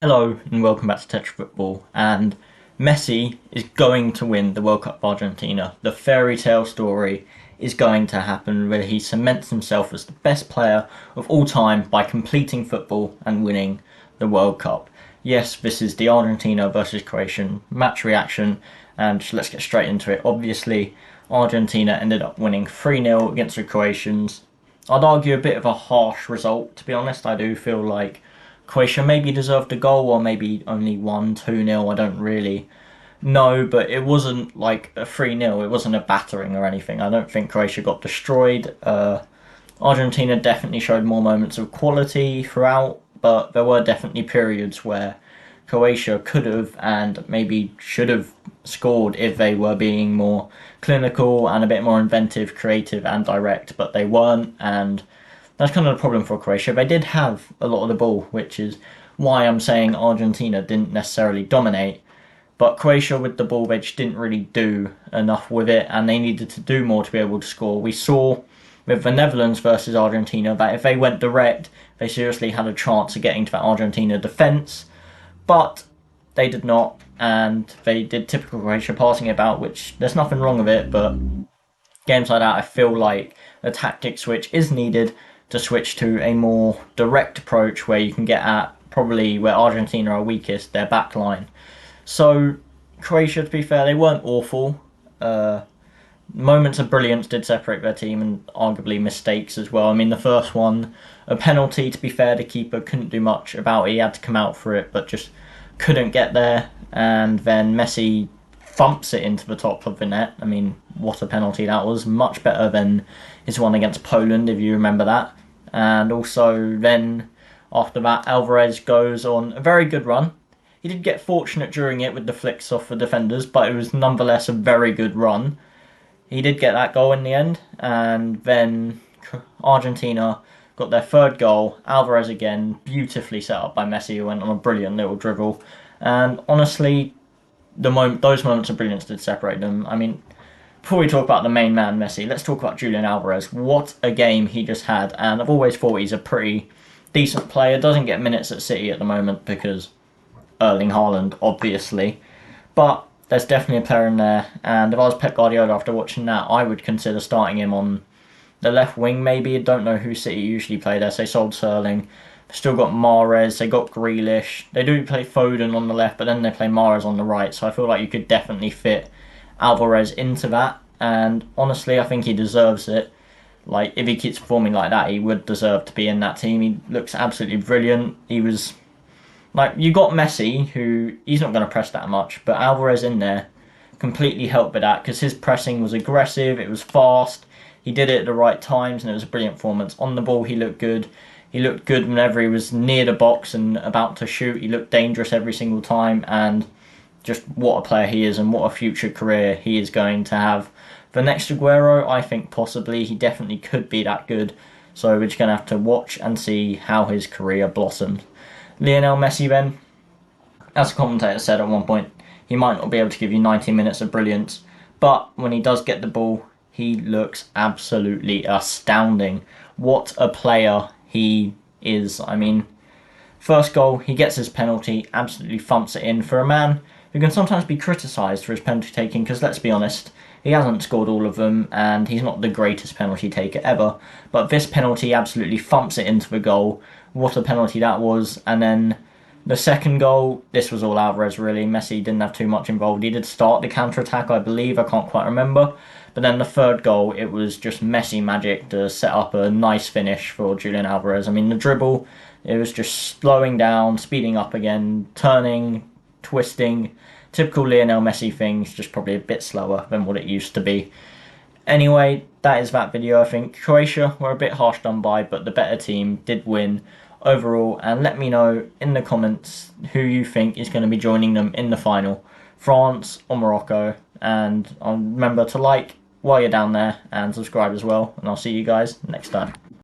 Hello and welcome back to Tetra Football. And Messi is going to win the World Cup of Argentina. The fairy tale story is going to happen where he cements himself as the best player of all time by completing football and winning the World Cup. Yes, this is the Argentina versus Croatian match reaction, and let's get straight into it. Obviously, Argentina ended up winning 3-0 against the Croatians. I'd argue a bit of a harsh result, to be honest. I do feel like Croatia maybe deserved a goal, or maybe only won 2-0. I don't really know, but it wasn't like a 3-0. It wasn't a battering or anything. I don't think Croatia got destroyed. Argentina definitely showed more moments of quality throughout, but there were definitely periods where Croatia could have and maybe should have scored if they were being more clinical and a bit more inventive, creative, and direct, but they weren't, and that's kind of the problem for Croatia. They did have a lot of the ball, which is why I'm saying Argentina didn't necessarily dominate. But Croatia with the ball, they just didn't really do enough with it, and they needed to do more to be able to score. We saw with the Netherlands versus Argentina that if they went direct, they seriously had a chance of getting to that Argentina defence. But they did not, and they did typical Croatia passing it about, which there's nothing wrong with it, but games like that, I feel like a tactic switch is needed to switch to a more direct approach where you can get at probably where Argentina are weakest, their back line. So Croatia, to be fair, they weren't awful. Moments of brilliance did separate their team, and arguably mistakes as well. I mean, the first one, a penalty, to be fair, the keeper couldn't do much about it. He had to come out for it, but just couldn't get there. And then Messi thumps it into the top of the net. I mean, what a penalty that was. Much better than his one against Poland, if you remember that. And also then, after that, Alvarez goes on a very good run. He did get fortunate during it with the flicks off the defenders, but it was nonetheless a very good run. He did get that goal in the end, and then Argentina got their third goal. Alvarez again, beautifully set up by Messi, who went on a brilliant little dribble. And honestly, those moments of brilliance did separate them. I mean, before we talk about the main man, Messi, let's talk about Julian Alvarez. What a game he just had, and I've always thought he's a pretty decent player. Doesn't get minutes at City at the moment because Erling Haaland, obviously. But there's definitely a player in there, and if I was Pep Guardiola after watching that, I would consider starting him on the left wing maybe. I don't know who City usually play there, so they sold Sterling. They've still got Mahrez, they got Grealish. They do play Foden on the left, but then they play Mahrez on the right, so I feel like you could definitely fit Alvarez into that, and honestly I think he deserves it. Like, if he keeps performing like that, he would deserve to be in that team. He looks absolutely brilliant. He was like, you got Messi, who he's not going to press that much, but Alvarez in there completely helped with that because his pressing was aggressive, it was fast, he did it at the right times, and it was a brilliant performance. On the ball, he looked good. He looked good whenever he was near the box and about to shoot. He looked dangerous every single time, and just what a player he is and what a future career he is going to have. The next Aguero, I think possibly, he definitely could be that good. So we're just going to have to watch and see how his career blossomed. Lionel Messi then, as a commentator said at one point, he might not be able to give you 90 minutes of brilliance, but when he does get the ball, he looks absolutely astounding. What a player he is. I mean, first goal, he gets his penalty, absolutely thumps it in for a man who can sometimes be criticised for his penalty taking, because let's be honest, he hasn't scored all of them, and he's not the greatest penalty taker ever. But this penalty absolutely thumps it into the goal. What a penalty that was. And then the second goal, this was all Alvarez really. Messi didn't have too much involved. He did start the counter-attack, I believe. I can't quite remember. But then the third goal, it was just Messi magic to set up a nice finish for Julian Alvarez. I mean, the dribble, it was just slowing down, speeding up again, turning, twisting. Typical Lionel Messi things, just probably a bit slower than what it used to be. Anyway, that is that video. I think Croatia were a bit harsh done by, but the better team did win overall. And let me know in the comments who you think is going to be joining them in the final, France or Morocco. And remember to like while you're down there and subscribe as well. And I'll see you guys next time.